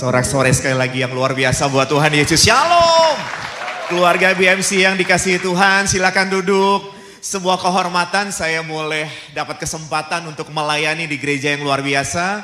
Sorak-sorai sekali lagi yang luar biasa buat Tuhan Yesus. Shalom. Keluarga BMC yang dikasihi Tuhan, silakan duduk. Sebuah kehormatan saya boleh dapat kesempatan untuk melayani di gereja yang luar biasa.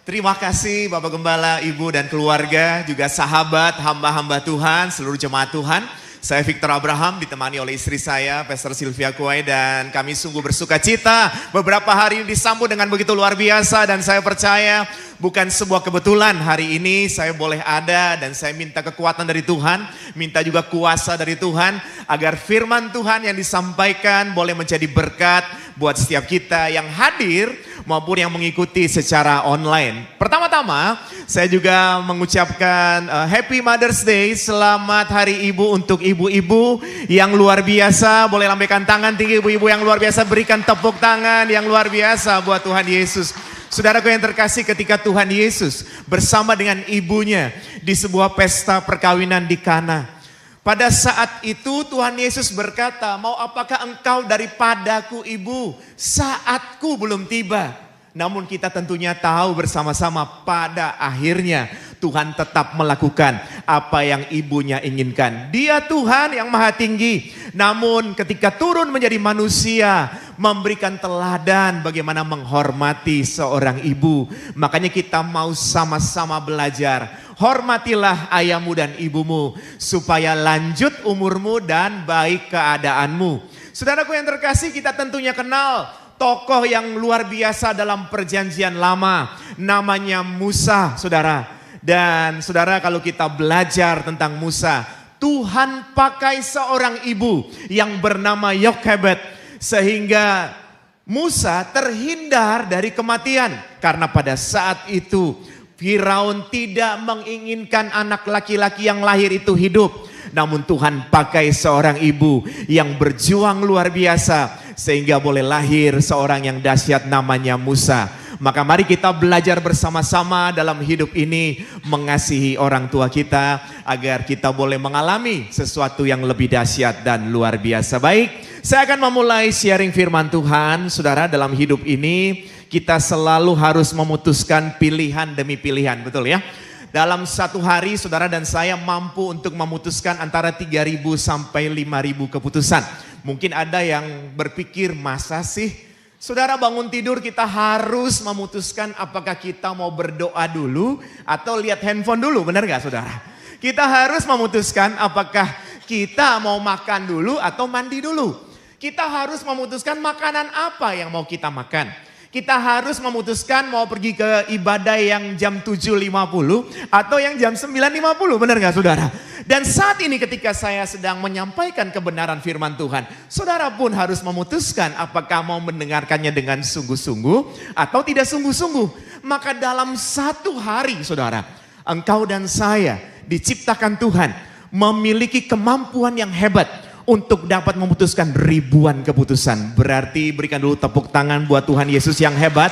Terima kasih Bapak Gembala, Ibu dan keluarga, juga sahabat, hamba-hamba Tuhan, seluruh jemaat Tuhan. Saya Victor Abraham ditemani oleh istri saya, Pastor Sylvia Kuai, dan kami sungguh bersuka cita. Beberapa hari ini disambut dengan begitu luar biasa dan saya percaya bukan sebuah kebetulan hari ini saya boleh ada dan saya minta kekuatan dari Tuhan, minta juga kuasa dari Tuhan agar firman Tuhan yang disampaikan boleh menjadi berkat buat setiap kita yang hadir maupun yang mengikuti secara online. Pertama-tama saya juga mengucapkan Happy Mother's Day, selamat Hari Ibu untuk ibu-ibu yang luar biasa. Boleh lambaikan tangan tinggi ibu-ibu yang luar biasa, berikan tepuk tangan yang luar biasa buat Tuhan Yesus. Saudaraku yang terkasih, ketika Tuhan Yesus bersama dengan ibunya di sebuah pesta perkawinan di Kana. Pada saat itu Tuhan Yesus berkata, mau apakah engkau daripadaku ibu, saatku belum tiba. Namun kita tentunya tahu bersama-sama pada akhirnya Tuhan tetap melakukan apa yang ibunya inginkan. Dia Tuhan yang maha tinggi. Namun ketika turun menjadi manusia, memberikan teladan bagaimana menghormati seorang ibu. Makanya kita mau sama-sama belajar. Hormatilah ayahmu dan ibumu supaya lanjut umurmu dan baik keadaanmu. Saudaraku yang terkasih, kita tentunya kenal tokoh yang luar biasa dalam perjanjian lama, namanya Musa, saudara. Dan saudara, kalau kita belajar tentang Musa, Tuhan pakai seorang ibu yang bernama Yokebed sehingga Musa terhindar dari kematian. Karena pada saat itu Firaun tidak menginginkan anak laki-laki yang lahir itu hidup. Namun Tuhan pakai seorang ibu yang berjuang luar biasa sehingga boleh lahir seorang yang dahsyat namanya Musa. Maka mari kita belajar bersama-sama dalam hidup ini mengasihi orang tua kita agar kita boleh mengalami sesuatu yang lebih dahsyat dan luar biasa. Baik, saya akan memulai sharing firman Tuhan. Saudara, dalam hidup ini kita selalu harus memutuskan pilihan demi pilihan, betul ya? Dalam satu hari saudara dan saya mampu untuk memutuskan antara 3.000 sampai 5.000 keputusan. Mungkin ada yang berpikir, masa sih saudara bangun tidur kita harus memutuskan apakah kita mau berdoa dulu atau lihat handphone dulu, benar gak saudara? Kita harus memutuskan apakah kita mau makan dulu atau mandi dulu. Kita harus memutuskan makanan apa yang mau kita makan. Kita harus memutuskan mau pergi ke ibadah yang jam 7.50 atau yang jam 9.50, benar gak saudara? Dan saat ini ketika saya sedang menyampaikan kebenaran firman Tuhan, saudara pun harus memutuskan apakah mau mendengarkannya dengan sungguh-sungguh atau tidak sungguh-sungguh. Maka dalam satu hari saudara, engkau dan saya diciptakan Tuhan memiliki kemampuan yang hebat untuk dapat memutuskan ribuan keputusan. Berarti berikan dulu tepuk tangan buat Tuhan Yesus yang hebat,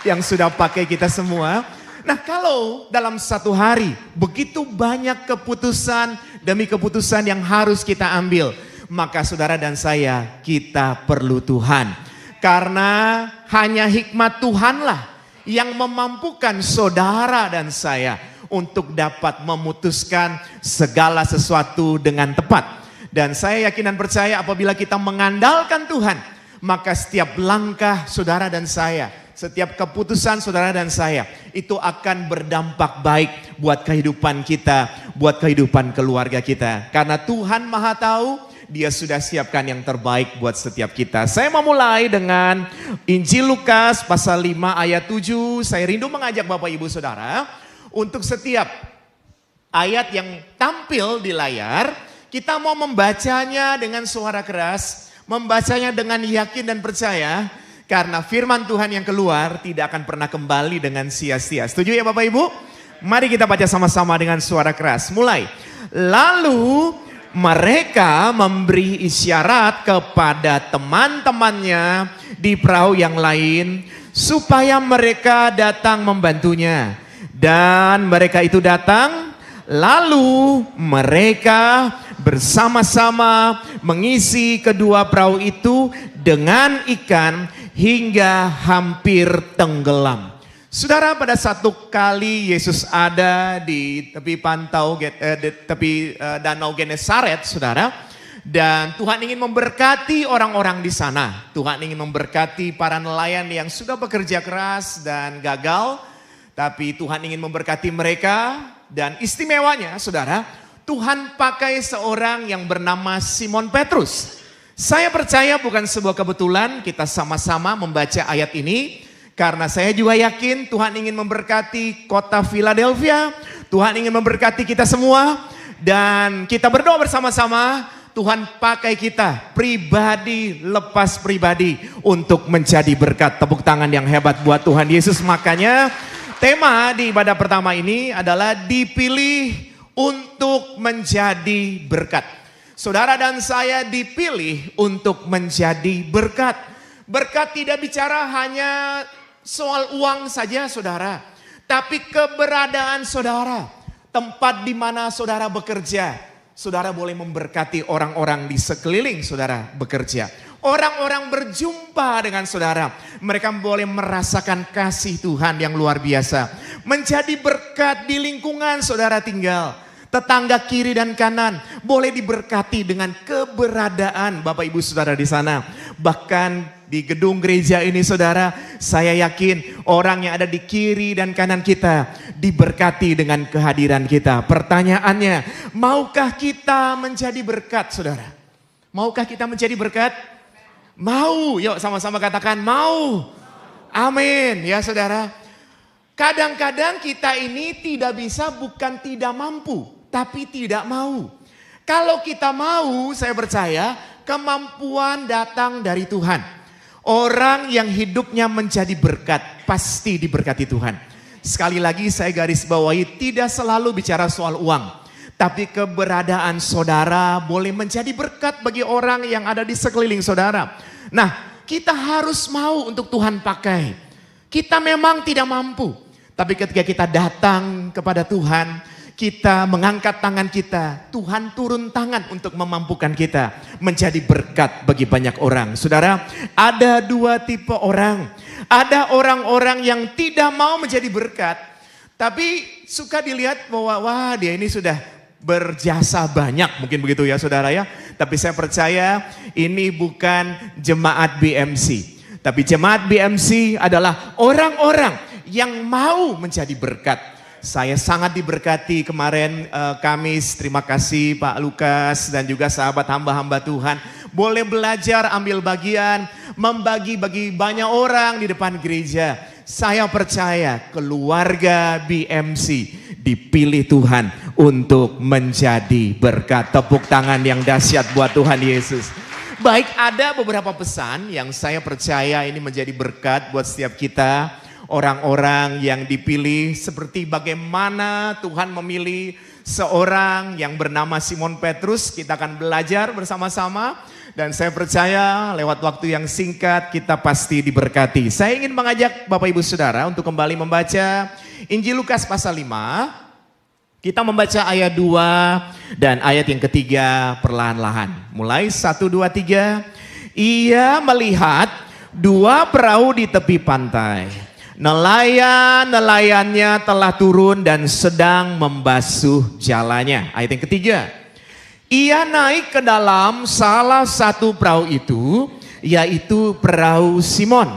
yang sudah pakai kita semua. Nah, kalau dalam satu hari begitu banyak keputusan demi keputusan yang harus kita ambil, maka saudara dan saya, kita perlu Tuhan. Karena hanya hikmat Tuhanlah yang memampukan saudara dan saya untuk dapat memutuskan segala sesuatu dengan tepat. Dan saya yakin dan percaya apabila kita mengandalkan Tuhan, maka setiap langkah saudara dan saya, setiap keputusan saudara dan saya, itu akan berdampak baik buat kehidupan kita, buat kehidupan keluarga kita. Karena Tuhan Maha Tahu, Dia sudah siapkan yang terbaik buat setiap kita. Saya memulai dengan Injil Lukas pasal 5 ayat 7. Saya rindu mengajak Bapak Ibu Saudara untuk setiap ayat yang tampil di layar, kita mau membacanya dengan suara keras, membacanya dengan yakin dan percaya, karena firman Tuhan yang keluar tidak akan pernah kembali dengan sia-sia. Setuju ya Bapak Ibu? Mari kita baca sama-sama dengan suara keras. Mulai. Lalu mereka memberi isyarat kepada teman-temannya di perahu yang lain supaya mereka datang membantunya. Dan mereka itu datang, lalu mereka bersama-sama mengisi kedua perahu itu dengan ikan hingga hampir tenggelam. Saudara, pada satu kali Yesus ada di tepi danau Genesaret, saudara, dan Tuhan ingin memberkati orang-orang di sana. Tuhan ingin memberkati para nelayan yang sudah bekerja keras dan gagal, tapi Tuhan ingin memberkati mereka. Dan istimewanya, saudara, Tuhan pakai seorang yang bernama Simon Petrus. Saya percaya bukan sebuah kebetulan kita sama-sama membaca ayat ini. Karena saya juga yakin Tuhan ingin memberkati kota Philadelphia. Tuhan ingin memberkati kita semua. Dan kita berdoa bersama-sama. Tuhan pakai kita pribadi lepas pribadi untuk menjadi berkat. Tepuk tangan yang hebat buat Tuhan Yesus. Makanya tema di ibadah pertama ini adalah dipilih untuk menjadi berkat. Saudara dan saya dipilih untuk menjadi berkat. Berkat tidak bicara hanya soal uang saja, saudara, tapi keberadaan saudara, tempat di mana saudara bekerja, saudara boleh memberkati orang-orang di sekeliling saudara bekerja. Orang-orang berjumpa dengan saudara, mereka boleh merasakan kasih Tuhan yang luar biasa. Menjadi berkat di lingkungan saudara tinggal. Tetangga kiri dan kanan boleh diberkati dengan keberadaan Bapak Ibu Saudara di sana. Bahkan di gedung gereja ini saudara, saya yakin orang yang ada di kiri dan kanan kita diberkati dengan kehadiran kita. Pertanyaannya, maukah kita menjadi berkat saudara? Maukah kita menjadi berkat? Mau, yuk sama-sama katakan mau. Amin ya saudara. Kadang-kadang kita ini tidak bisa bukan tidak mampu, tapi tidak mau. Kalau kita mau, saya percaya kemampuan datang dari Tuhan. Orang yang hidupnya menjadi berkat pasti diberkati Tuhan. Sekali lagi saya garis bawahi, tidak selalu bicara soal uang. Tapi keberadaan saudara boleh menjadi berkat bagi orang yang ada di sekeliling saudara. Nah, kita harus mau untuk Tuhan pakai. Kita memang tidak mampu. Tapi ketika kita datang kepada Tuhan, kita mengangkat tangan kita, Tuhan turun tangan untuk memampukan kita menjadi berkat bagi banyak orang. Saudara, ada dua tipe orang. Ada orang-orang yang tidak mau menjadi berkat, tapi suka dilihat bahwa wah dia ini sudah berjasa banyak, mungkin begitu ya saudara ya. Tapi saya percaya ini bukan jemaat BMC. Tapi jemaat BMC adalah orang-orang yang mau menjadi berkat. Saya sangat diberkati kemarin Kamis, terima kasih Pak Lukas dan juga sahabat hamba-hamba Tuhan. Boleh belajar, ambil bagian, membagi bagi banyak orang di depan gereja. Saya percaya keluarga BMC dipilih Tuhan untuk menjadi berkat. Tepuk tangan yang dahsyat buat Tuhan Yesus. Baik, ada beberapa pesan yang saya percaya ini menjadi berkat buat setiap kita. Orang-orang yang dipilih seperti bagaimana Tuhan memilih seorang yang bernama Simon Petrus. Kita akan belajar bersama-sama dan saya percaya lewat waktu yang singkat kita pasti diberkati. Saya ingin mengajak Bapak Ibu Saudara untuk kembali membaca Injil Lukas pasal 5. Kita membaca ayat 2 dan ayat yang ketiga perlahan-lahan. Mulai 1, 2, 3. Ia melihat dua perahu di tepi pantai. Nelayan-nelayannya telah turun dan sedang membasuh jalannya. Ayat yang ketiga. Ia naik ke dalam salah satu perahu itu, yaitu perahu Simon,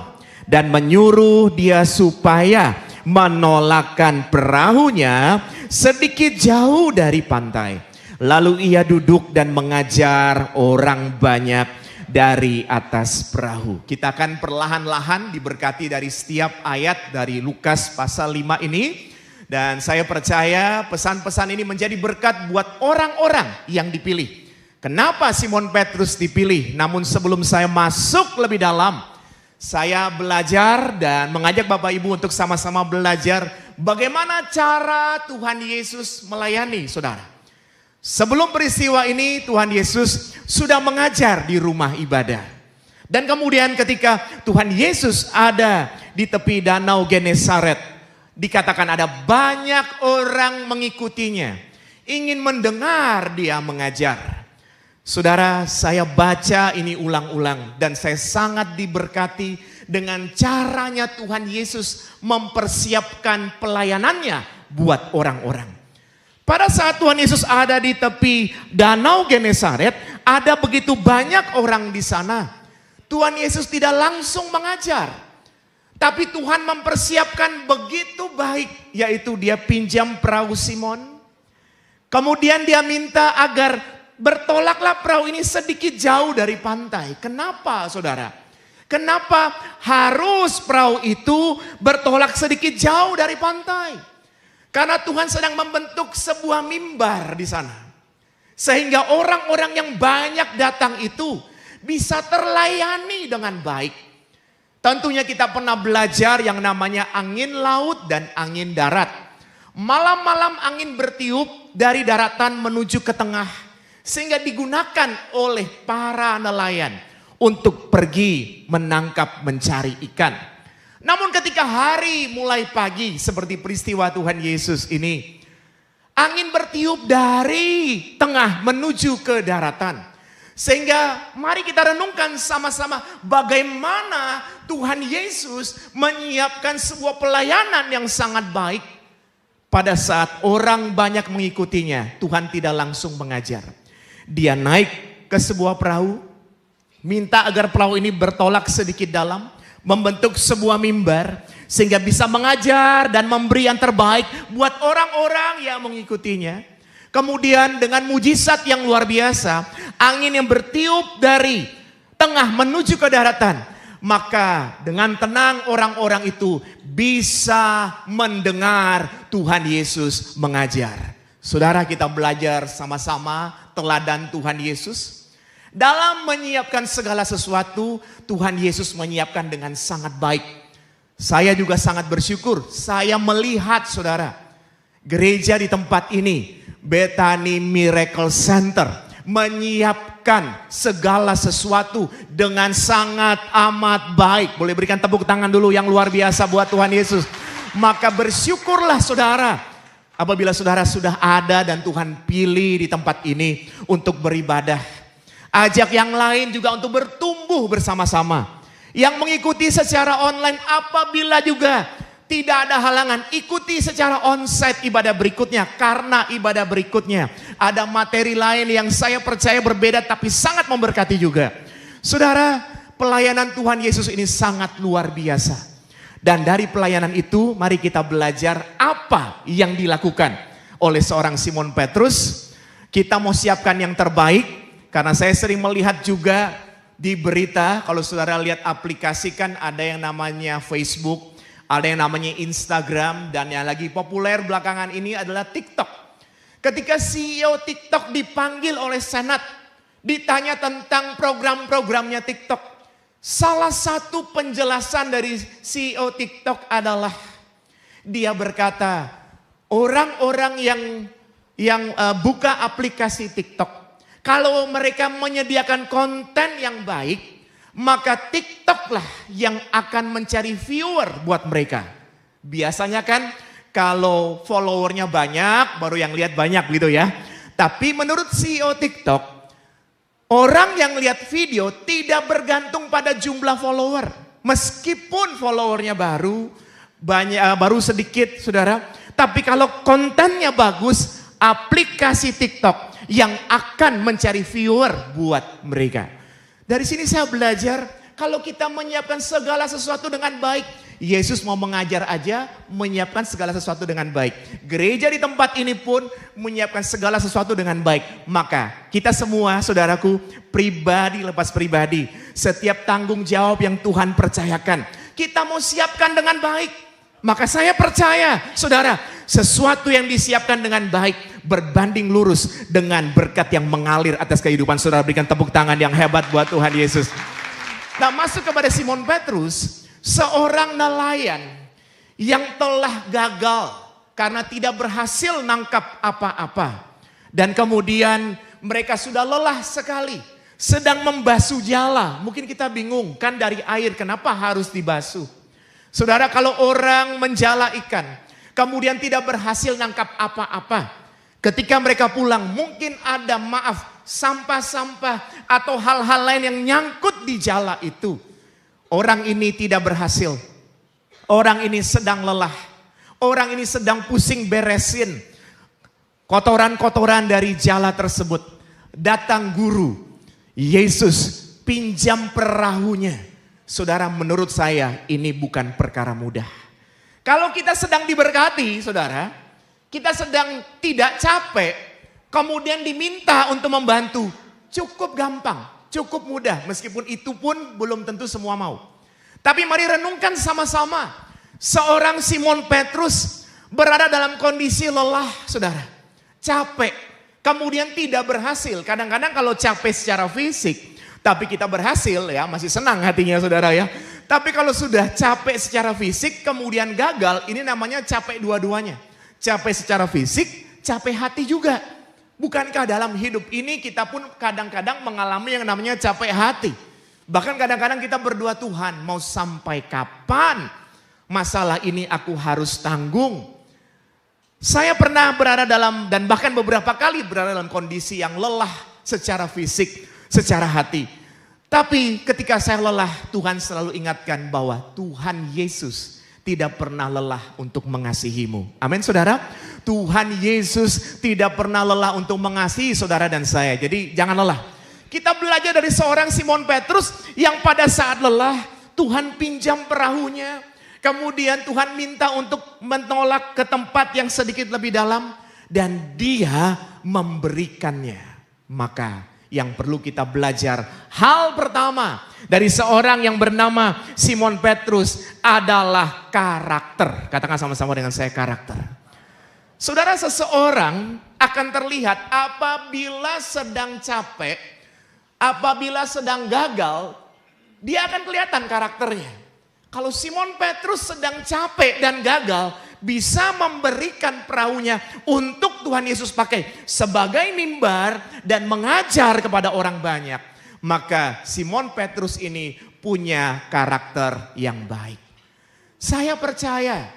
dan menyuruh dia supaya menolakkan perahunya sedikit jauh dari pantai. Lalu ia duduk dan mengajar orang banyak dari atas perahu. Kita akan perlahan-lahan diberkati dari setiap ayat dari Lukas pasal 5 ini. Dan saya percaya pesan-pesan ini menjadi berkat buat orang-orang yang dipilih. Kenapa Simon Petrus dipilih? Namun sebelum saya masuk lebih dalam, saya belajar dan mengajak Bapak Ibu untuk sama-sama belajar bagaimana cara Tuhan Yesus melayani saudara. Sebelum peristiwa ini Tuhan Yesus sudah mengajar di rumah ibadah. Dan kemudian ketika Tuhan Yesus ada di tepi danau Genesaret, dikatakan ada banyak orang mengikutinya, ingin mendengar dia mengajar. Saudara, saya baca ini ulang-ulang dan saya sangat diberkati dengan caranya Tuhan Yesus mempersiapkan pelayanannya buat orang-orang. Pada saat Tuhan Yesus ada di tepi Danau Genesaret, ada begitu banyak orang di sana. Tuhan Yesus tidak langsung mengajar, tapi Tuhan mempersiapkan begitu baik, yaitu dia pinjam perahu Simon. Kemudian dia minta agar bertolaklah perahu ini sedikit jauh dari pantai. Kenapa saudara? Kenapa harus perahu itu bertolak sedikit jauh dari pantai? Karena Tuhan sedang membentuk sebuah mimbar di sana. Sehingga orang-orang yang banyak datang itu bisa terlayani dengan baik. Tentunya kita pernah belajar yang namanya angin laut dan angin darat. Malam-malam angin bertiup dari daratan menuju ke tengah. Sehingga digunakan oleh para nelayan untuk pergi menangkap mencari ikan. Namun ketika hari mulai pagi seperti peristiwa Tuhan Yesus ini, angin bertiup dari tengah menuju ke daratan. Sehingga mari kita renungkan sama-sama bagaimana Tuhan Yesus menyiapkan sebuah pelayanan yang sangat baik. Pada saat orang banyak mengikutinya, Tuhan tidak langsung mengajar. Dia naik ke sebuah perahu, minta agar perahu ini bertolak sedikit dalam, membentuk sebuah mimbar sehingga bisa mengajar dan memberi yang terbaik buat orang-orang yang mengikutinya. Kemudian dengan mujizat yang luar biasa, angin yang bertiup dari tengah menuju ke daratan, maka dengan tenang orang-orang itu bisa mendengar Tuhan Yesus mengajar. Saudara, kita belajar sama-sama teladan Tuhan Yesus. Dalam menyiapkan segala sesuatu, Tuhan Yesus menyiapkan dengan sangat baik. Saya juga sangat bersyukur, saya melihat saudara, gereja di tempat ini, Bethany Miracle Center, menyiapkan segala sesuatu dengan sangat amat baik. Boleh berikan tepuk tangan dulu yang luar biasa buat Tuhan Yesus. Maka bersyukurlah saudara, apabila saudara sudah ada dan Tuhan pilih di tempat ini untuk beribadah. Ajak yang lain juga untuk bertumbuh bersama-sama. Yang mengikuti secara online apabila juga tidak ada halangan, ikuti secara onsite ibadah berikutnya. Karena ibadah berikutnya ada materi lain yang saya percaya berbeda tapi sangat memberkati juga. Saudara, pelayanan Tuhan Yesus ini sangat luar biasa. Dan dari pelayanan itu mari kita belajar apa yang dilakukan oleh seorang Simon Petrus. Kita mau siapkan yang terbaik. Karena saya sering melihat juga di berita, kalau saudara lihat aplikasi kan ada yang namanya Facebook, ada yang namanya Instagram, dan yang lagi populer belakangan ini adalah TikTok. Ketika CEO TikTok dipanggil oleh Senat, ditanya tentang program-programnya TikTok. Salah satu penjelasan dari CEO TikTok adalah, dia berkata, orang-orang yang buka aplikasi TikTok, kalau mereka menyediakan konten yang baik, maka TikTok lah yang akan mencari viewer buat mereka. Biasanya kan kalau followernya banyak, baru yang lihat banyak gitu ya. Tapi menurut CEO TikTok, orang yang lihat video tidak bergantung pada jumlah follower. Meskipun followernya baru sedikit saudara. Tapi kalau kontennya bagus, aplikasi TikTok yang akan mencari viewer buat mereka. Dari sini saya belajar, kalau kita menyiapkan segala sesuatu dengan baik, Yesus mau mengajar aja, menyiapkan segala sesuatu dengan baik. Gereja di tempat ini pun menyiapkan segala sesuatu dengan baik. Maka kita semua saudaraku, pribadi lepas pribadi, setiap tanggung jawab yang Tuhan percayakan, kita mau siapkan dengan baik. Maka saya percaya saudara, sesuatu yang disiapkan dengan baik berbanding lurus dengan berkat yang mengalir atas kehidupan saudara. Berikan tepuk tangan yang hebat buat Tuhan Yesus. Nah, masuk kepada Simon Petrus, seorang nelayan yang telah gagal karena tidak berhasil nangkap apa-apa. Dan kemudian mereka sudah lelah sekali, sedang membasuh jala. Mungkin kita bingung kan, dari air kenapa harus dibasuh? Saudara, kalau orang menjala ikan, kemudian tidak berhasil nangkap apa-apa, ketika mereka pulang mungkin ada sampah-sampah atau hal-hal lain yang nyangkut di jala itu. Orang ini tidak berhasil. Orang ini sedang lelah. Orang ini sedang pusing beresin kotoran-kotoran dari jala tersebut. Datang guru, Yesus pinjam perahunya. Saudara, menurut saya ini bukan perkara mudah. Kalau kita sedang diberkati, saudara, kita sedang tidak capek, kemudian diminta untuk membantu, cukup gampang, cukup mudah. Meskipun itu pun belum tentu semua mau. Tapi mari renungkan sama-sama. Seorang Simon Petrus berada dalam kondisi lelah, saudara. Capek, kemudian tidak berhasil. Kadang-kadang kalau capek secara fisik, tapi kita berhasil ya, masih senang hatinya saudara ya. Tapi kalau sudah capek secara fisik kemudian gagal, ini namanya capek dua-duanya. Capek secara fisik, capek hati juga. Bukankah dalam hidup ini kita pun kadang-kadang mengalami yang namanya capek hati. Bahkan kadang-kadang kita berdoa, Tuhan mau sampai kapan masalah ini aku harus tanggung. Saya pernah berada dalam dan bahkan beberapa kali berada dalam kondisi yang lelah secara fisik, secara hati. Tapi ketika saya lelah, Tuhan selalu ingatkan bahwa Tuhan Yesus tidak pernah lelah untuk mengasihimu. Amin saudara. Tuhan Yesus tidak pernah lelah untuk mengasihi saudara dan saya. Jadi jangan lelah. Kita belajar dari seorang Simon Petrus yang pada saat lelah Tuhan pinjam perahunya. Kemudian Tuhan minta untuk menolak ke tempat yang sedikit lebih dalam. Dan dia memberikannya. Maka yang perlu kita belajar, hal pertama dari seorang yang bernama Simon Petrus adalah karakter. Katakan sama-sama dengan saya, karakter. Saudara, seseorang akan terlihat apabila sedang capek, apabila sedang gagal, dia akan kelihatan karakternya. Kalau Simon Petrus sedang capek dan gagal, bisa memberikan perahunya untuk Tuhan Yesus pakai sebagai mimbar dan mengajar kepada orang banyak. Maka Simon Petrus ini punya karakter yang baik. Saya percaya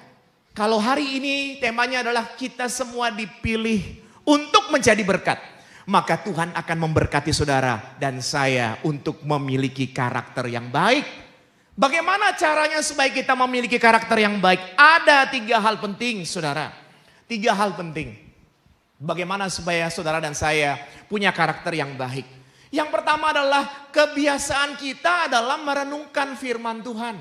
kalau hari ini temanya adalah kita semua dipilih untuk menjadi berkat. Maka Tuhan akan memberkati saudara dan saya untuk memiliki karakter yang baik. Bagaimana caranya supaya kita memiliki karakter yang baik? Ada 3 hal penting saudara. 3 hal penting. Bagaimana supaya saudara dan saya punya karakter yang baik? Yang pertama adalah kebiasaan kita adalah merenungkan firman Tuhan.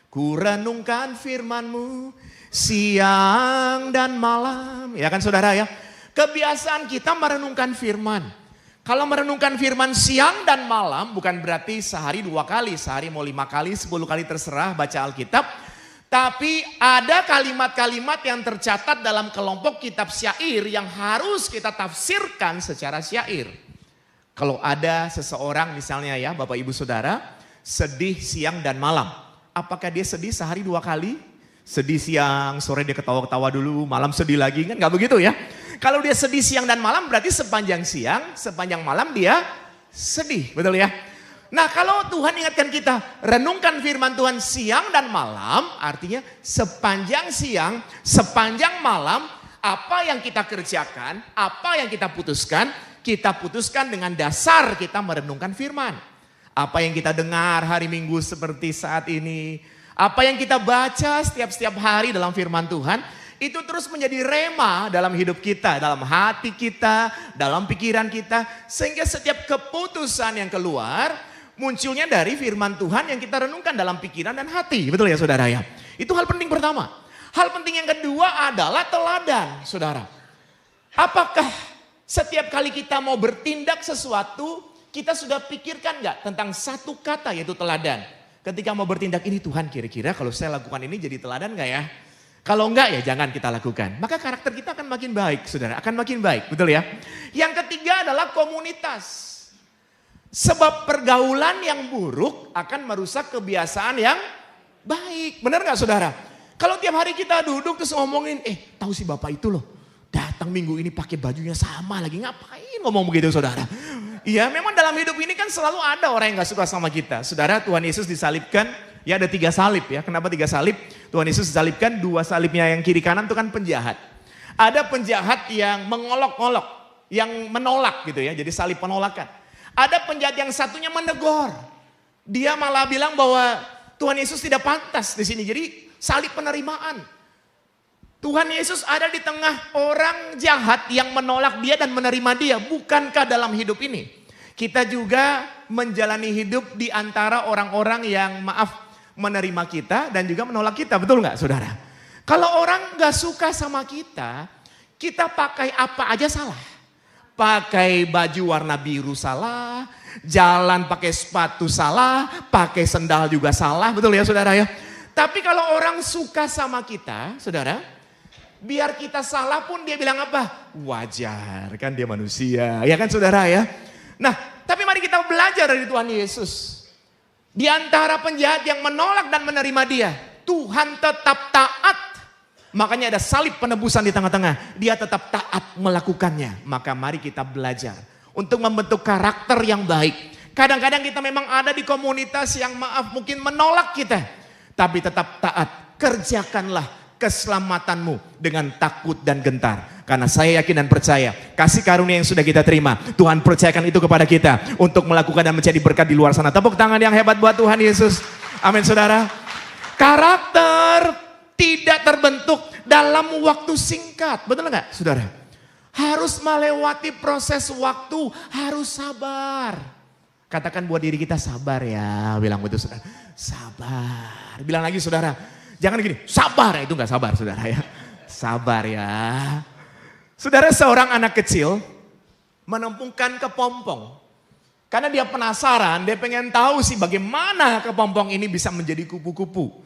Ku renungkan firman-Mu siang dan malam. Ya kan saudara ya? Kebiasaan kita merenungkan firman. Kalau merenungkan firman siang dan malam bukan berarti sehari 2 kali, sehari mau 5 kali, 10 kali terserah baca Alkitab. Tapi ada kalimat-kalimat yang tercatat dalam kelompok kitab syair yang harus kita tafsirkan secara syair. Kalau ada seseorang misalnya ya Bapak Ibu Saudara sedih siang dan malam. Apakah dia sedih sehari 2 kali? Sedih siang, sore dia ketawa-ketawa dulu, malam sedih lagi, kan gak begitu ya. Kalau dia sedih siang dan malam berarti sepanjang siang, sepanjang malam dia sedih, betul ya. Nah kalau Tuhan ingatkan kita renungkan firman Tuhan siang dan malam, artinya sepanjang siang, sepanjang malam, apa yang kita kerjakan, apa yang kita putuskan dengan dasar kita merenungkan firman. Apa yang kita dengar hari Minggu seperti saat ini, apa yang kita baca setiap hari dalam firman Tuhan, itu terus menjadi rema dalam hidup kita, dalam hati kita, dalam pikiran kita. Sehingga setiap keputusan yang keluar munculnya dari firman Tuhan yang kita renungkan dalam pikiran dan hati. Betul ya saudara ya? Itu hal penting pertama. Hal penting yang kedua adalah teladan saudara. Apakah setiap kali kita mau bertindak sesuatu, kita sudah pikirkan gak tentang satu kata yaitu teladan. Ketika mau bertindak ini Tuhan kira-kira kalau saya lakukan ini jadi teladan gak ya? Kalau enggak ya jangan kita lakukan. Maka karakter kita akan makin baik saudara, akan makin baik, betul ya. Yang ketiga adalah komunitas. Sebab pergaulan yang buruk akan merusak kebiasaan yang baik. Benar gak saudara? Kalau tiap hari kita duduk terus ngomongin, tahu si bapak itu loh. Datang minggu ini pakai bajunya sama lagi, ngapain ngomong begitu saudara? Iya memang dalam hidup ini kan selalu ada orang yang gak suka sama kita. Saudara, Tuhan Yesus disalibkan. Ya ada 3 salib ya. Kenapa 3 salib? Tuhan Yesus disalibkan, 2 salibnya yang kiri kanan itu kan penjahat. Ada penjahat yang mengolok-olok, yang menolak gitu ya. Jadi salib penolakan. Ada penjahat yang satunya menegur. Dia malah bilang bahwa Tuhan Yesus tidak pantas di sini. Jadi salib penerimaan. Tuhan Yesus ada di tengah orang jahat yang menolak dia dan menerima dia. Bukankah dalam hidup ini kita juga menjalani hidup di antara orang-orang yang menerima kita dan juga menolak kita. Betul nggak saudara? Kalau orang nggak suka sama kita pakai apa aja salah. Pakai baju warna biru salah, jalan pakai sepatu salah, pakai sendal juga salah, betul ya saudara ya. Tapi kalau orang suka sama kita, saudara, biar kita salah pun dia bilang apa? Wajar, kan dia manusia, ya kan saudara ya. Nah, tapi mari kita belajar dari Tuhan Yesus. Di antara penjahat yang menolak dan menerima dia, Tuhan tetap taat. Makanya ada salib penebusan di tengah-tengah. Dia tetap taat melakukannya. Maka mari kita belajar untuk membentuk karakter yang baik. Kadang-kadang kita memang ada di komunitas yang mungkin menolak kita. Tapi tetap taat. Kerjakanlah keselamatanmu dengan takut dan gentar. Karena saya yakin dan percaya kasih karunia yang sudah kita terima, Tuhan percayakan itu kepada kita untuk melakukan dan menjadi berkat di luar sana. Tepuk tangan yang hebat buat Tuhan Yesus. Amin saudara. Karakter tidak terbentuk dalam waktu singkat. Betul nggak saudara? Harus melewati proses waktu, harus sabar. Katakan buat diri kita sabar ya. Bilang betul saudara. Sabar. Bilang lagi saudara. Jangan gini, sabar ya. Itu nggak sabar saudara ya. Sabar ya. Saudara, seorang anak kecil menemukan kepompong. Karena dia penasaran, dia pengen tahu sih bagaimana kepompong ini bisa menjadi kupu-kupu.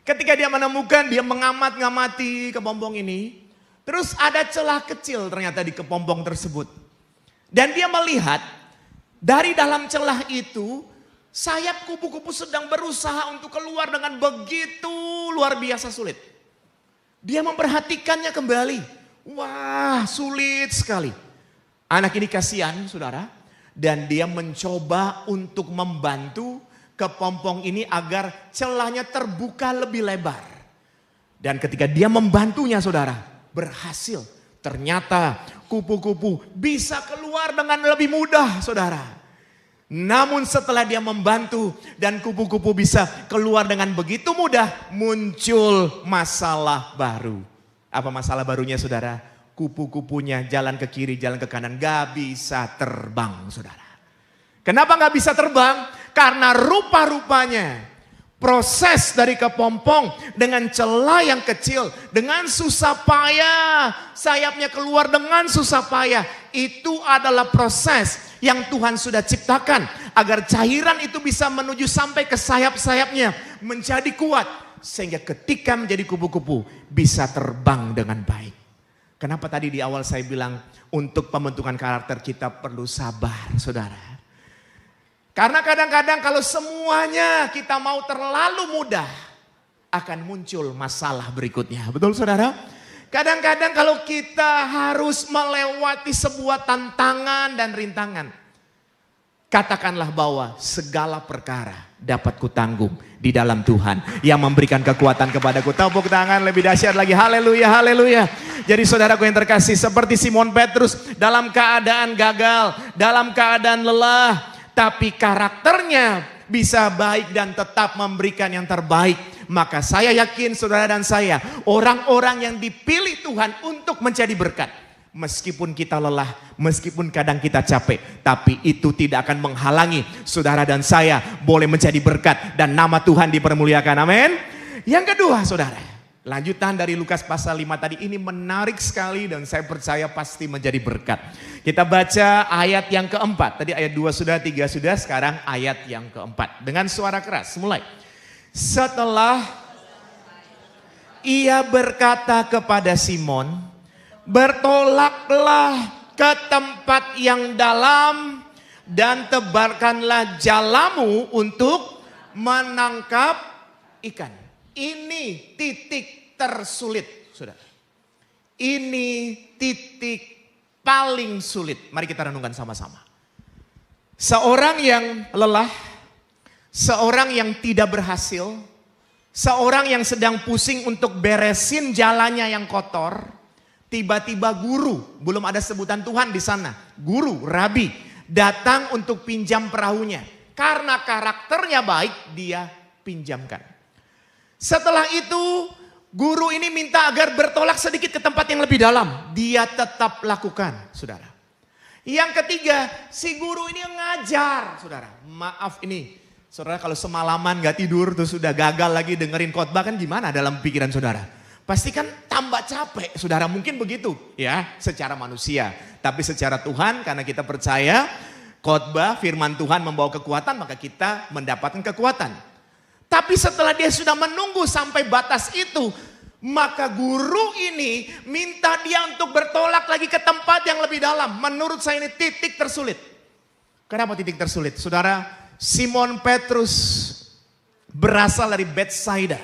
Ketika dia menemukan, dia mengamati kepompong ini. Terus ada celah kecil ternyata di kepompong tersebut. Dan dia melihat dari dalam celah itu, sayap kupu-kupu sedang berusaha untuk keluar dengan begitu luar biasa sulit. Dia memperhatikannya kembali. Wah, sulit sekali. Anak ini kasihan, saudara. Dan dia mencoba untuk membantu kepompong ini agar celahnya terbuka lebih lebar. Dan ketika dia membantunya saudara, berhasil. Ternyata kupu-kupu bisa keluar dengan lebih mudah saudara. Namun setelah dia membantu dan kupu-kupu bisa keluar dengan begitu mudah, muncul masalah baru. Apa masalah barunya saudara? Kupu-kupunya jalan ke kiri, jalan ke kanan, gak bisa terbang saudara. Kenapa gak bisa terbang? Karena rupa-rupanya proses dari kepompong dengan celah yang kecil, dengan susah payah, sayapnya keluar dengan susah payah. Itu adalah proses yang Tuhan sudah ciptakan agar cairan itu bisa menuju sampai ke sayap-sayapnya, menjadi kuat. Sehingga ketika menjadi kupu-kupu bisa terbang dengan baik. Kenapa tadi di awal saya bilang untuk pembentukan karakter kita perlu sabar saudara. Karena kadang-kadang kalau semuanya kita mau terlalu mudah, akan muncul masalah berikutnya. Betul saudara? Kadang-kadang kalau kita harus melewati sebuah tantangan dan rintangan, katakanlah bahwa segala perkara dapat kutanggung di dalam Tuhan yang memberikan kekuatan kepadaku. Tepuk tangan lebih dahsyat lagi. Haleluya, haleluya. Jadi saudaraku yang terkasih, seperti Simon Petrus dalam keadaan gagal, dalam keadaan lelah, tapi karakternya bisa baik dan tetap memberikan yang terbaik. Maka saya yakin saudara dan saya, orang-orang yang dipilih Tuhan untuk menjadi berkat. Meskipun kita lelah, meskipun kadang kita capek, tapi itu tidak akan menghalangi saudara dan saya boleh menjadi berkat dan nama Tuhan dipermuliakan. Amin. Yang kedua saudara, lanjutan dari Lukas pasal 5 tadi ini menarik sekali dan saya percaya pasti menjadi berkat. Kita baca ayat yang keempat. Tadi ayat 2 sudah, 3 sudah, sekarang ayat yang keempat. Dengan suara keras, mulai. Setelah ia berkata kepada Simon, bertolaklah ke tempat yang dalam dan tebarkanlah jalamu untuk menangkap ikan. Ini titik tersulit, saudara. Ini titik paling sulit. Mari kita renungkan sama-sama. Seorang yang lelah, seorang yang tidak berhasil, seorang yang sedang pusing untuk beresin jalannya yang kotor, tiba-tiba guru, belum ada sebutan Tuhan di sana, guru, rabi, datang untuk pinjam perahunya. Karena karakternya baik, dia pinjamkan. Setelah itu guru ini minta agar bertolak sedikit ke tempat yang lebih dalam. Dia tetap lakukan, saudara. Yang ketiga, si guru ini ngajar, saudara. Maaf ini, saudara kalau semalaman gak tidur terus sudah gagal lagi dengerin khotbah kan gimana dalam pikiran saudara? Pasti kan tambah capek, saudara, mungkin begitu ya secara manusia. Tapi secara Tuhan, karena kita percaya khotbah firman Tuhan membawa kekuatan, maka kita mendapatkan kekuatan. Tapi setelah dia sudah menunggu sampai batas itu, maka guru ini minta dia untuk bertolak lagi ke tempat yang lebih dalam. Menurut saya ini titik tersulit. Kenapa titik tersulit? Saudara, Simon Petrus berasal dari Betsaida.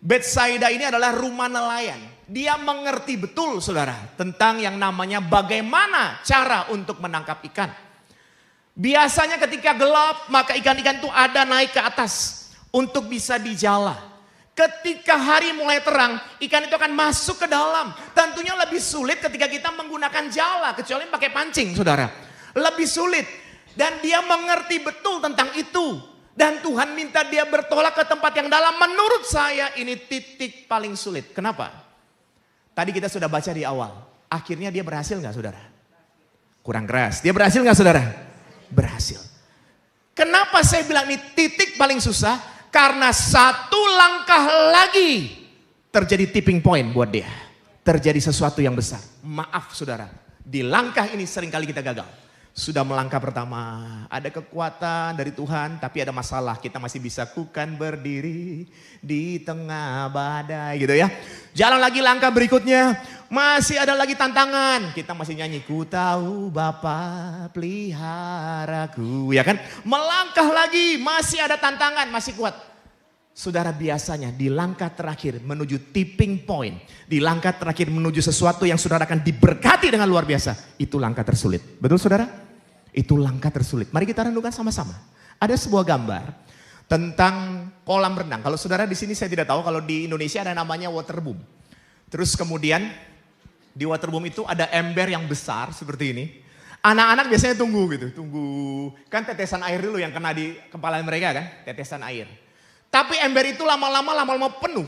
Betsaida ini adalah rumah nelayan. Dia mengerti betul, saudara, tentang yang namanya bagaimana cara untuk menangkap ikan. Biasanya ketika gelap, maka ikan-ikan itu ada naik ke atas untuk bisa dijala. Ketika hari mulai terang, ikan itu akan masuk ke dalam. Tentunya lebih sulit ketika kita menggunakan jala, kecuali pakai pancing, saudara. Lebih sulit. Dan dia mengerti betul tentang itu. Dan Tuhan minta dia bertolak ke tempat yang dalam. Menurut saya ini titik paling sulit. Kenapa? Tadi kita sudah baca di awal. Akhirnya dia berhasil gak, saudara? Kurang keras. Dia berhasil gak, saudara? Berhasil. Kenapa saya bilang ini titik paling susah? Karena satu langkah lagi terjadi tipping point buat dia. Terjadi sesuatu yang besar. Maaf, saudara. Di langkah ini seringkali kita gagal. Sudah melangkah pertama, ada kekuatan dari Tuhan, tapi ada masalah. Kita masih bisa kukan berdiri di tengah badai gitu ya. Jalan lagi langkah berikutnya, masih ada lagi tantangan. Kita masih nyanyi, ku tahu Bapa peliharaku, ya kan. Melangkah lagi, masih ada tantangan, masih kuat. Saudara, biasanya di langkah terakhir menuju tipping point, di langkah terakhir menuju sesuatu yang saudara akan diberkati dengan luar biasa, itu langkah tersulit. Betul, saudara? Itu langkah tersulit. Mari kita renungkan sama-sama. Ada sebuah gambar tentang kolam renang. Kalau saudara di sini saya tidak tahu, kalau di Indonesia ada namanya waterboom. Terus kemudian di waterboom itu ada ember yang besar seperti ini. Anak-anak biasanya tunggu gitu, tunggu. Kan tetesan air dulu yang kena di kepala mereka kan, tetesan air. Tapi ember itu lama-lama penuh.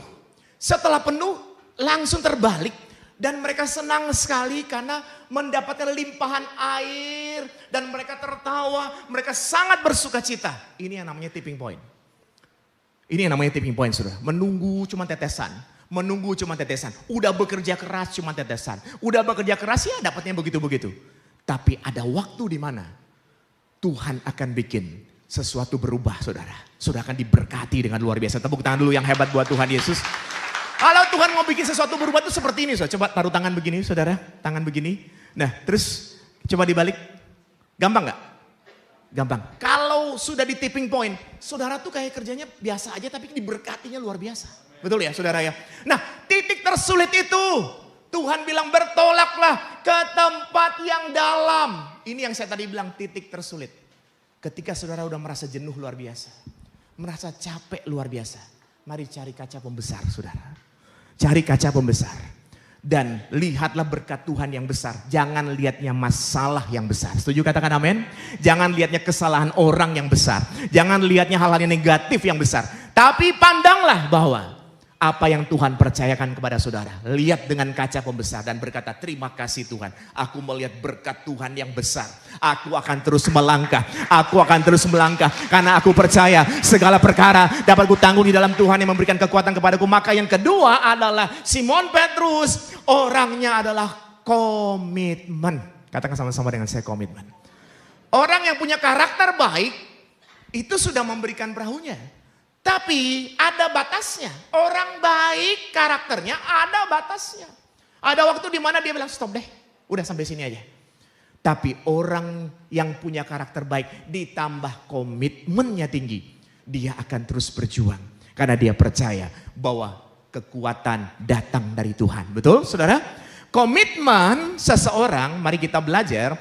Setelah penuh langsung terbalik. Dan mereka senang sekali karena mendapatkan limpahan air. Dan mereka tertawa, mereka sangat bersuka cita. Ini yang namanya tipping point. Ini yang namanya tipping point, saudara. Menunggu cuma tetesan. Menunggu cuma tetesan. Udah bekerja keras cuma tetesan. Udah bekerja keras ya dapatnya begitu-begitu. Tapi ada waktu di mana Tuhan akan bikin sesuatu berubah, saudara. Saudara akan diberkati dengan luar biasa. Tepuk tangan dulu yang hebat buat Tuhan Yesus. Kalau Tuhan mau bikin sesuatu berubah itu seperti ini, saudara. Coba taruh tangan begini, saudara. Tangan begini. Nah, terus coba dibalik. Gampang gak? Gampang. Kalau sudah di tipping point, saudara tuh kayak kerjanya biasa aja tapi diberkatinya luar biasa. Betul ya, saudara ya? Nah, titik tersulit itu Tuhan bilang bertolaklah ke tempat yang dalam. Ini yang saya tadi bilang titik tersulit. Ketika saudara udah merasa jenuh luar biasa. Merasa capek luar biasa. Mari cari kaca pembesar, saudara. Cari kaca pembesar. Dan lihatlah berkat Tuhan yang besar. Jangan lihatnya masalah yang besar. Setuju katakan amin? Jangan lihatnya kesalahan orang yang besar. Jangan lihatnya hal-hal yang negatif yang besar. Tapi pandanglah bahwa apa yang Tuhan percayakan kepada saudara. Lihat dengan kaca pembesar dan berkata, terima kasih Tuhan. Aku melihat berkat Tuhan yang besar. Aku akan terus melangkah. Aku akan terus melangkah. Karena aku percaya segala perkara dapat kutanggung di dalam Tuhan yang memberikan kekuatan kepadaku. Maka yang kedua adalah Simon Petrus. Orangnya adalah komitmen. Katakan sama-sama dengan saya, komitmen. Orang yang punya karakter baik itu sudah memberikan perahunya. Tapi ada batasnya. Orang baik karakternya ada batasnya. Ada waktu di mana dia bilang stop deh. Udah sampai sini aja. Tapi orang yang punya karakter baik ditambah komitmennya tinggi. Dia akan terus berjuang. Karena dia percaya bahwa kekuatan datang dari Tuhan. Betul saudara? Komitmen seseorang, mari kita belajar.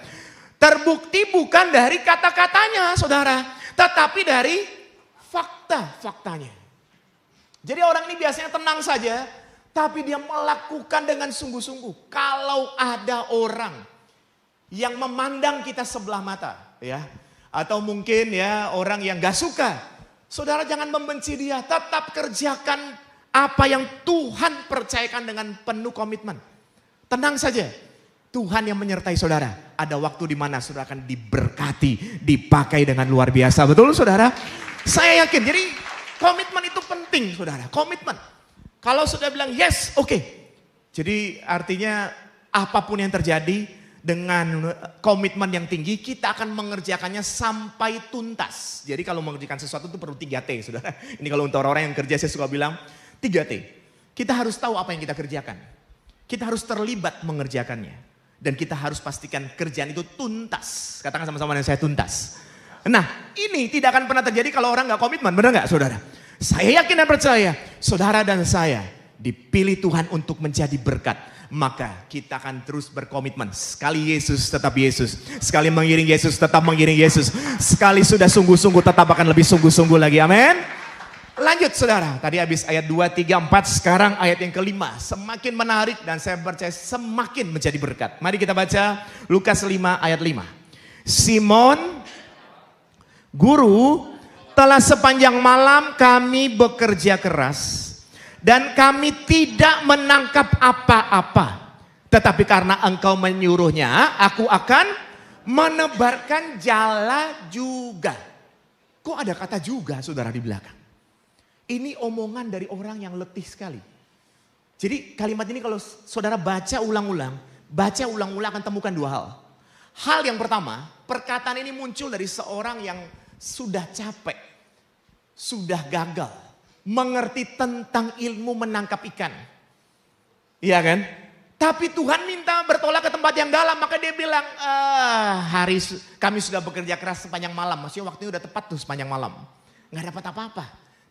Terbukti bukan dari kata-katanya saudara. Tetapi dari fakta-faktanya. Jadi orang ini biasanya tenang saja, tapi dia melakukan dengan sungguh-sungguh. Kalau ada orang yang memandang kita sebelah mata, ya, atau mungkin ya orang yang gak suka Saudara jangan membenci dia, tetap kerjakan apa yang Tuhan percayakan dengan penuh komitmen. Tenang saja, Tuhan yang menyertai saudara. Ada waktu di mana saudara akan diberkati, dipakai dengan luar biasa. Betul saudara? Saya yakin, jadi komitmen itu penting saudara, komitmen. Kalau sudah bilang yes, oke. Jadi artinya apapun yang terjadi dengan komitmen yang tinggi, kita akan mengerjakannya sampai tuntas. Jadi kalau mengerjakan sesuatu itu perlu 3T saudara. Ini kalau untuk orang-orang yang kerja saya suka bilang 3T. Kita harus tahu apa yang kita kerjakan. Kita harus terlibat mengerjakannya. Dan kita harus pastikan kerjaan itu tuntas. Katakan sama-sama dengan saya, tuntas. Nah, ini tidak akan pernah terjadi kalau orang gak komitmen, benar gak saudara? Saya yakin dan percaya, saudara dan saya dipilih Tuhan untuk menjadi berkat. Maka kita akan terus berkomitmen. Sekali Yesus tetap Yesus. Sekali mengiring Yesus tetap mengiring Yesus. Sekali sudah sungguh-sungguh tetap akan lebih sungguh-sungguh lagi. Amin. Lanjut saudara. Tadi habis ayat 2, 3, 4. Sekarang ayat yang kelima. Semakin menarik dan saya percaya semakin menjadi berkat. Mari kita baca Lukas 5 ayat 5. Simon, Guru, telah sepanjang malam kami bekerja keras. Dan kami tidak menangkap apa-apa. Tetapi karena engkau menyuruhnya, aku akan menebarkan jala juga. Kok ada kata juga saudara di belakang? Ini omongan dari orang yang letih sekali. Jadi kalimat ini kalau saudara baca ulang-ulang akan temukan 2 hal. Hal yang pertama, perkataan ini muncul dari seorang yang sudah capek, sudah gagal, mengerti tentang ilmu menangkap ikan. Iya kan? Tapi Tuhan minta bertolak ke tempat yang dalam, maka dia bilang, kami sudah bekerja keras sepanjang malam. Maksudnya waktunya udah tepat tuh sepanjang malam. Nggak dapat apa-apa.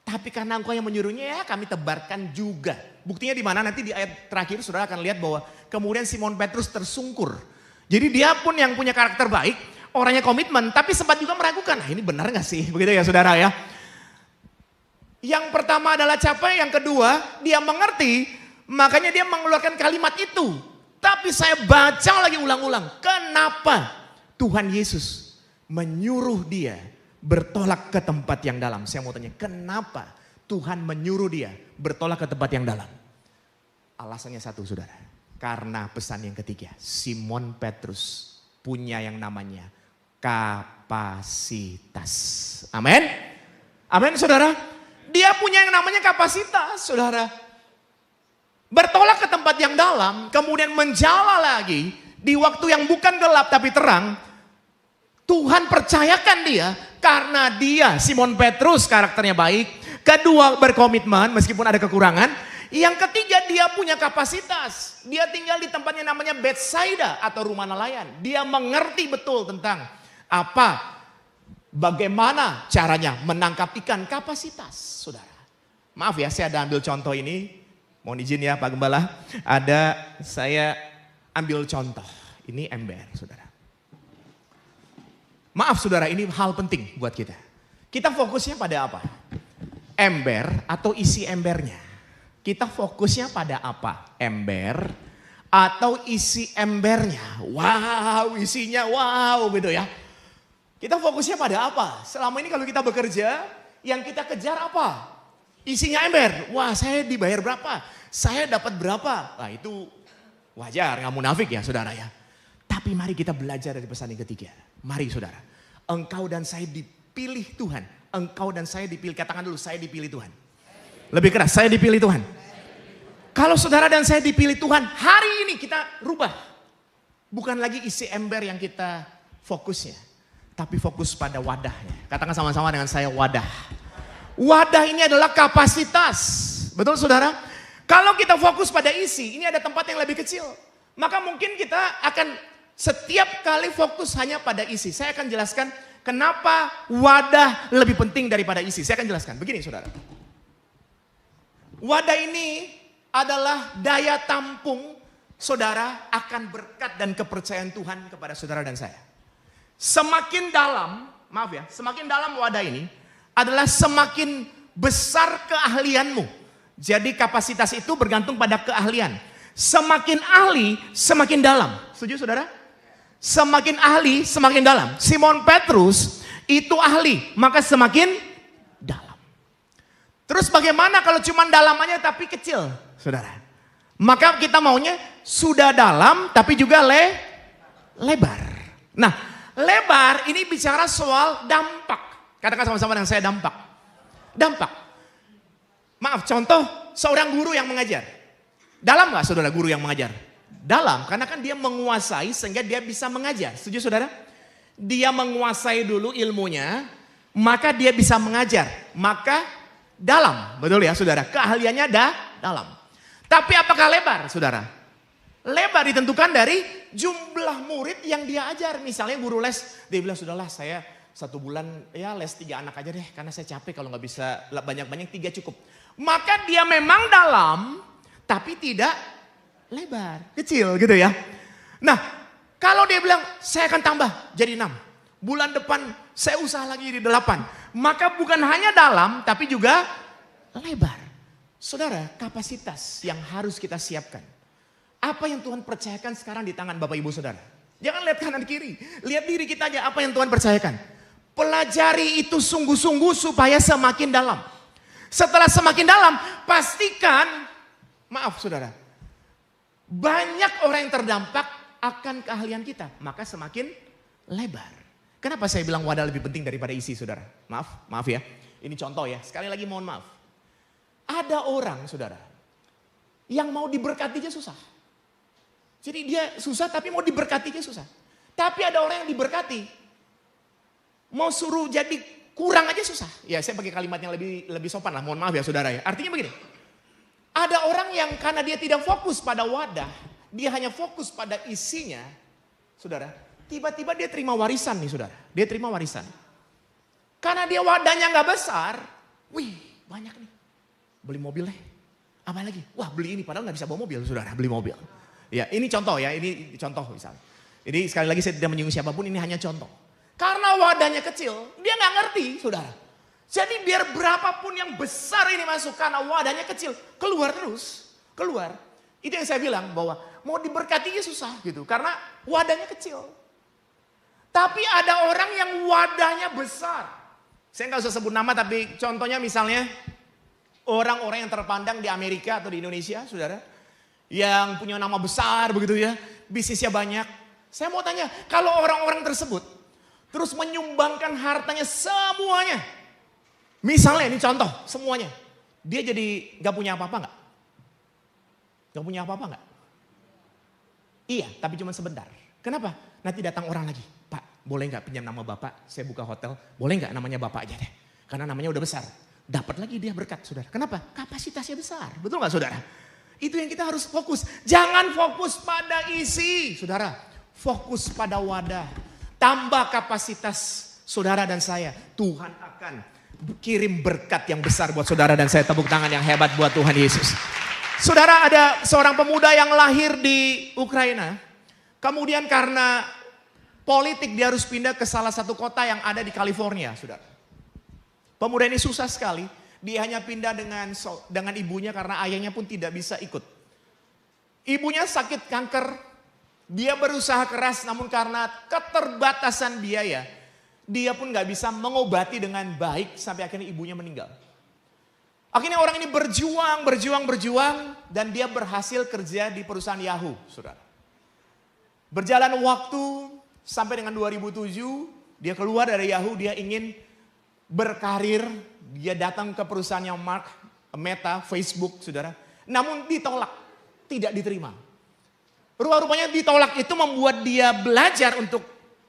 Tapi karena engkau yang menyuruhnya ya kami tebarkan juga. Buktinya di mana? Nanti di ayat terakhir saudara akan lihat bahwa kemudian Simon Petrus tersungkur. Jadi dia pun yang punya karakter baik, orangnya komitmen, tapi sempat juga meragukan. Nah ini benar gak sih? Begitu ya saudara ya. Yang pertama adalah capek, yang kedua dia mengerti, makanya dia mengeluarkan kalimat itu. Tapi saya baca lagi ulang-ulang, kenapa Tuhan Yesus menyuruh dia bertolak ke tempat yang dalam? Saya mau tanya, kenapa Tuhan menyuruh dia bertolak ke tempat yang dalam? Alasannya satu saudara, karena pesan yang ketiga, Simon Petrus punya yang namanya kapasitas. Amin? Amin saudara? Dia punya yang namanya kapasitas, saudara. Bertolak ke tempat yang dalam, kemudian menjala lagi di waktu yang bukan gelap tapi terang. Tuhan percayakan dia karena dia, Simon Petrus karakternya baik. Kedua berkomitmen meskipun ada kekurangan. Yang ketiga dia punya kapasitas. Dia tinggal di tempatnya namanya Bethsaida atau rumah nelayan. Dia mengerti betul tentang bagaimana caranya menangkap ikan, kapasitas saudara. Maaf ya saya ada ambil contoh ini. Mohon izin ya Pak Gembala. Saya ambil contoh. Ini ember saudara. Maaf saudara ini hal penting buat kita. Kita fokusnya pada apa? Ember atau isi embernya. Kita fokusnya pada apa? Ember atau isi embernya. Wow isinya wow gitu ya. Kita fokusnya pada apa? Selama ini kalau kita bekerja, yang kita kejar apa? Isinya ember. Wah saya dibayar berapa? Saya dapat berapa? Nah itu wajar, nggak munafik ya saudara ya. Tapi mari kita belajar dari pesan yang ketiga. Mari saudara, engkau dan saya dipilih Tuhan. Engkau dan saya dipilih, katakan dulu saya dipilih Tuhan. Lebih keras, saya dipilih Tuhan. Kalau saudara dan saya dipilih Tuhan, hari ini kita rubah. Bukan lagi isi ember yang kita fokusnya. Tapi fokus pada wadahnya. Katakan sama-sama dengan saya wadah. Wadah ini adalah kapasitas. Betul saudara? Kalau kita fokus pada isi, ini ada tempat yang lebih kecil. Maka mungkin kita akan setiap kali fokus hanya pada isi. Saya akan jelaskan kenapa wadah lebih penting daripada isi. Saya akan jelaskan. Begini saudara. Wadah ini adalah daya tampung saudara akan berkat dan kepercayaan Tuhan kepada saudara dan saya. Semakin dalam, maaf ya, semakin dalam wadah ini adalah semakin besar keahlianmu. Jadi kapasitas itu bergantung pada keahlian. Semakin ahli, semakin dalam. Setuju saudara? Semakin ahli, semakin dalam. Simon Petrus itu ahli, maka semakin dalam. Terus bagaimana kalau cuma dalam aja tapi kecil, saudara? Maka kita maunya sudah dalam tapi juga lebar. Nah, lebar ini bicara soal dampak. Katakan sama-sama dengan saya dampak. Dampak. Maaf, contoh seorang guru yang mengajar. Dalam nggak saudara guru yang mengajar? Dalam, karena kan dia menguasai sehingga dia bisa mengajar. Setuju saudara? Dia menguasai dulu ilmunya, maka dia bisa mengajar. Maka dalam, betul ya saudara? Keahliannya dalam. Tapi apakah lebar saudara? Lebar ditentukan dari jumlah murid yang dia ajar. Misalnya guru les, dia bilang sudahlah saya 1 bulan ya les 3 anak aja deh. Karena saya capek kalau nggak bisa banyak-banyak 3 cukup. Maka dia memang dalam, tapi tidak lebar. Kecil gitu ya. Nah kalau dia bilang saya akan tambah jadi 6. Bulan depan saya usaha lagi jadi 8. Maka bukan hanya dalam tapi juga lebar. Saudara, kapasitas yang harus kita siapkan. Apa yang Tuhan percayakan sekarang di tangan Bapak Ibu Saudara. Jangan lihat kanan kiri. Lihat diri kita aja apa yang Tuhan percayakan. Pelajari itu sungguh-sungguh supaya semakin dalam. Setelah semakin dalam, pastikan, maaf saudara. Banyak orang yang terdampak akan keahlian kita. Maka semakin lebar. Kenapa saya bilang wadah lebih penting daripada isi saudara? Maaf ya. Ini contoh ya. Sekali lagi mohon maaf. Ada orang saudara yang mau diberkati aja susah. Jadi dia susah tapi mau diberkati aja susah. Tapi ada orang yang diberkati mau suruh jadi kurang aja susah. Ya saya pakai kalimat yang lebih sopan lah. Mohon maaf ya saudara ya. Artinya begini. Ada orang yang karena dia tidak fokus pada wadah. Dia hanya fokus pada isinya. Saudara. Tiba-tiba dia terima warisan nih saudara. Dia terima warisan. Karena dia wadahnya gak besar. Wih banyak nih. Beli mobil deh. Apa lagi? Wah beli ini padahal gak bisa bawa mobil saudara. Beli mobil. Ya ini contoh ya. Ini contoh misalnya. Jadi sekali lagi saya tidak menyinggung siapapun. Ini hanya contoh. Karena wadahnya kecil. Dia gak ngerti saudara. Jadi biar berapapun yang besar ini masuk. Karena wadahnya kecil. Keluar terus. Keluar. Itu yang saya bilang bahwa mau diberkatinya susah gitu. Karena wadahnya kecil. Tapi ada orang yang wadahnya besar. Saya gak usah sebut nama tapi contohnya misalnya. Orang-orang yang terpandang di Amerika atau di Indonesia, saudara. Yang punya nama besar begitu ya. Bisnisnya banyak. Saya mau tanya, kalau orang-orang tersebut terus menyumbangkan hartanya semuanya. Misalnya ini contoh, semuanya. Dia jadi gak punya apa-apa gak? Gak punya apa-apa gak? Iya, tapi cuma sebentar. Kenapa? Nanti datang orang lagi. Pak, boleh gak pinjam nama Bapak? Saya buka hotel. Boleh gak namanya Bapak aja deh? Karena namanya udah besar. Dapat lagi dia berkat saudara. Kenapa? Kapasitasnya besar. Betul gak saudara? Itu yang kita harus fokus. Jangan fokus pada isi saudara. Fokus pada wadah. Tambah kapasitas saudara dan saya. Tuhan akan kirim berkat yang besar buat saudara dan saya. Tepuk tangan yang hebat buat Tuhan Yesus. Saudara ada seorang pemuda yang lahir di Ukraina. Kemudian karena politik dia harus pindah ke salah satu kota yang ada di California saudara. Pemuda ini susah sekali. Dia hanya pindah dengan ibunya karena ayahnya pun tidak bisa ikut. Ibunya sakit kanker. Dia berusaha keras namun karena keterbatasan biaya. Dia pun gak bisa mengobati dengan baik sampai akhirnya ibunya meninggal. Akhirnya orang ini berjuang. Dan dia berhasil kerja di perusahaan Yahoo. Saudara. Berjalan waktu sampai dengan 2007. Dia keluar dari Yahoo. Dia ingin berkarir, dia datang ke perusahaan yang Meta, Facebook, saudara. Namun ditolak, tidak diterima. Rupa-rupanya ditolak itu membuat dia belajar untuk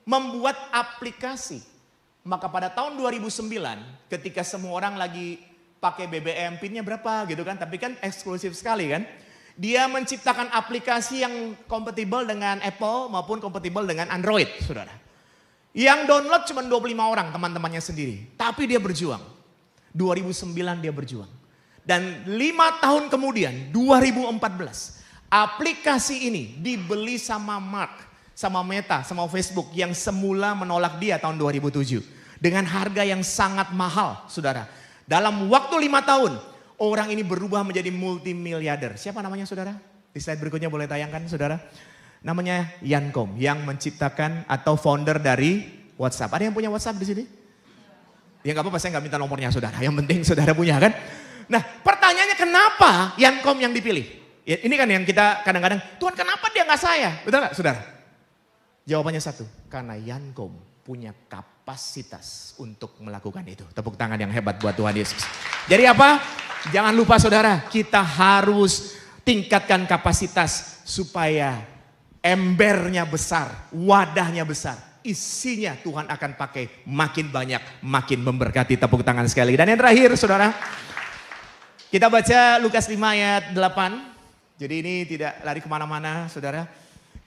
membuat aplikasi. Maka pada tahun 2009, ketika semua orang lagi pakai BBM, pinnya berapa gitu kan, tapi kan eksklusif sekali kan. Dia menciptakan aplikasi yang kompatibel dengan Apple maupun kompatibel dengan Android, saudara. Yang download cuma 25 orang teman-temannya sendiri. Tapi dia berjuang. 2009 dia berjuang. Dan 5 tahun kemudian 2014. Aplikasi ini dibeli sama Mark. Sama Meta, sama Facebook. Yang semula menolak dia tahun 2007. Dengan harga yang sangat mahal saudara. Dalam waktu 5 tahun. Orang ini berubah menjadi multimiliarder. Siapa namanya saudara? Di slide berikutnya boleh tayangkan saudara. Namanya Yankom yang menciptakan atau founder dari WhatsApp. Ada yang punya WhatsApp di sini? Ya nggak apa-apa, saya nggak minta nomornya saudara. Yang penting saudara punya kan? Nah, pertanyaannya kenapa Yankom yang dipilih? Ya, ini kan yang kita kadang-kadang, Tuhan kenapa dia nggak saya? Betul nggak, saudara? Jawabannya satu, karena Yankom punya kapasitas untuk melakukan itu. Tepuk tangan yang hebat buat Tuhan Yesus. Jadi apa? Jangan lupa saudara, kita harus tingkatkan kapasitas supaya embernya besar, wadahnya besar. Isinya Tuhan akan pakai makin banyak, makin memberkati. Tepuk tangan sekali. Dan yang terakhir saudara, kita baca Lukas 5 ayat 8. Jadi ini tidak lari kemana-mana saudara.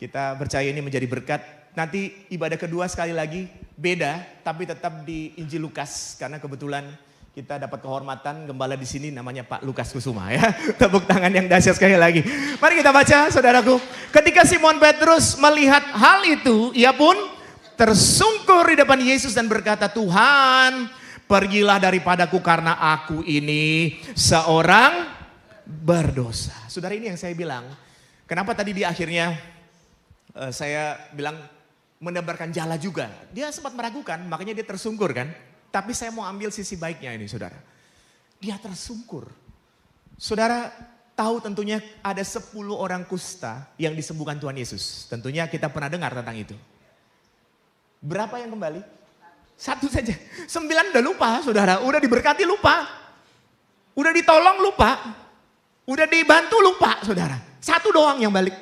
Kita percaya ini menjadi berkat. Nanti ibadah kedua sekali lagi beda, tapi tetap di Injil Lukas. Karena kebetulan kita dapat kehormatan gembala di sini namanya Pak Lukas Kusuma ya. Tepuk tangan yang dahsyat sekali lagi. Mari kita baca saudaraku. Ketika Simon Petrus melihat hal itu, ia pun tersungkur di depan Yesus dan berkata, Tuhan, pergilah daripadaku karena aku ini seorang berdosa. Saudara, ini yang saya bilang. Kenapa tadi di akhirnya saya bilang menebarkan jala juga. Dia sempat meragukan, makanya dia tersungkur kan. Tapi saya mau ambil sisi baiknya ini saudara. Dia tersungkur. Saudara tahu tentunya ada 10 orang kusta yang disembuhkan Tuhan Yesus. Tentunya kita pernah dengar tentang itu. Berapa yang kembali? 1 saja. 9 udah lupa saudara. Udah diberkati lupa. Udah ditolong lupa. Udah dibantu lupa saudara. 1 doang yang balik.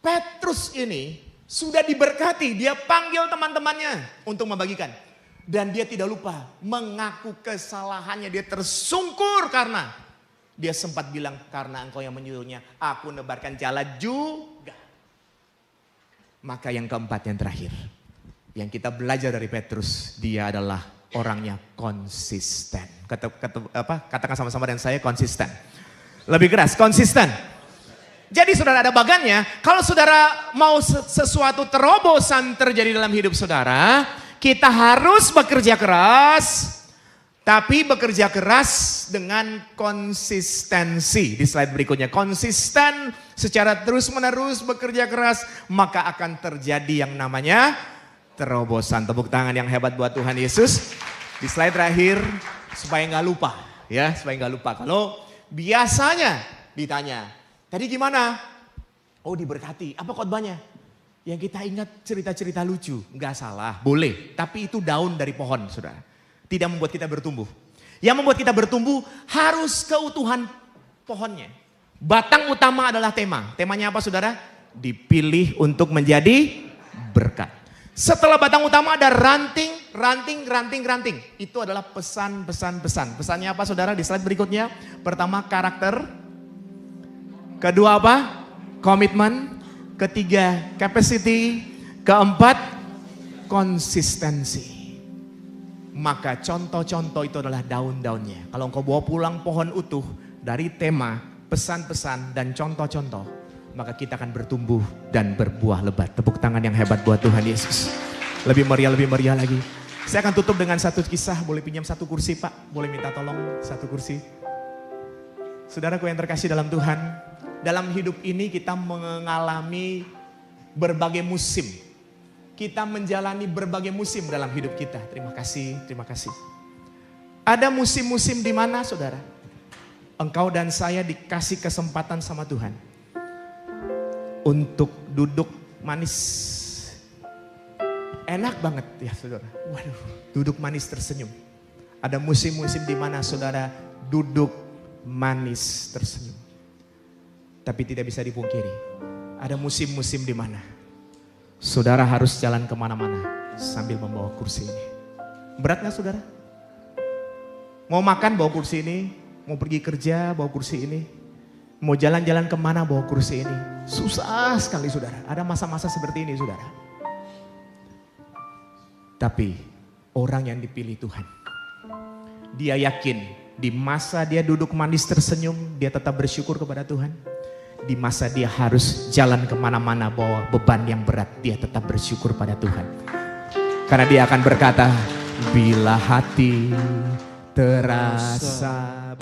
Petrus ini sudah diberkati. Dia panggil teman-temannya untuk membagikan. Dan dia tidak lupa mengaku kesalahannya. Dia tersungkur karena dia sempat bilang, karena engkau yang menyuruhnya, aku nebarkan jala juga. Maka yang keempat, yang terakhir. Yang kita belajar dari Petrus, dia adalah orangnya konsisten. Katakan sama-sama dengan saya, konsisten. Lebih keras, konsisten. Jadi saudara ada bagannya, kalau saudara mau sesuatu terobosan terjadi dalam hidup saudara, kita harus bekerja keras, tapi bekerja keras dengan konsistensi. Di slide berikutnya, konsisten secara terus-menerus bekerja keras, maka akan terjadi yang namanya terobosan. Tepuk tangan yang hebat buat Tuhan Yesus. Di slide terakhir, supaya nggak lupa, ya, supaya nggak lupa. Kalau biasanya ditanya, tadi gimana? Oh, diberkati. Apa khotbahnya? Yang kita ingat cerita-cerita lucu, nggak salah, boleh. Tapi itu daun dari pohon, saudara. Tidak membuat kita bertumbuh. Yang membuat kita bertumbuh harus keutuhan pohonnya. Batang utama adalah tema. Temanya apa saudara? Dipilih untuk menjadi berkat. Setelah batang utama ada ranting. Itu adalah pesan. Pesannya apa saudara? Di slide berikutnya. Pertama karakter. Kedua apa? Komitmen. Ketiga capacity. Keempat konsistensi. Maka contoh-contoh itu adalah daun-daunnya. Kalau engkau bawa pulang pohon utuh dari tema, pesan-pesan dan contoh-contoh, maka kita akan bertumbuh dan berbuah lebat. Tepuk tangan yang hebat buat Tuhan Yesus. Lebih meriah lagi. Saya akan tutup dengan satu kisah. Boleh pinjam satu kursi Pak? Boleh minta tolong satu kursi? Saudaraku yang terkasih dalam Tuhan, dalam hidup ini kita mengalami berbagai musim. Kita menjalani berbagai musim dalam hidup kita. Terima kasih. Ada musim-musim di mana saudara? Engkau dan saya dikasih kesempatan sama Tuhan untuk duduk manis. Enak banget ya saudara. Waduh, duduk manis tersenyum. Ada musim-musim di mana saudara duduk manis tersenyum. Tapi tidak bisa dipungkiri, ada musim-musim di mana saudara harus jalan kemana-mana sambil membawa kursi ini. Berat gak saudara? Mau makan bawa kursi ini, mau pergi kerja bawa kursi ini, mau jalan-jalan kemana bawa kursi ini. Susah sekali saudara, ada masa-masa seperti ini saudara. Tapi orang yang dipilih Tuhan, dia yakin di masa dia duduk manis tersenyum, dia tetap bersyukur kepada Tuhan. Di masa dia harus jalan kemana-mana bawa beban yang berat, dia tetap bersyukur pada Tuhan. Karena dia akan berkata, bila hati terasa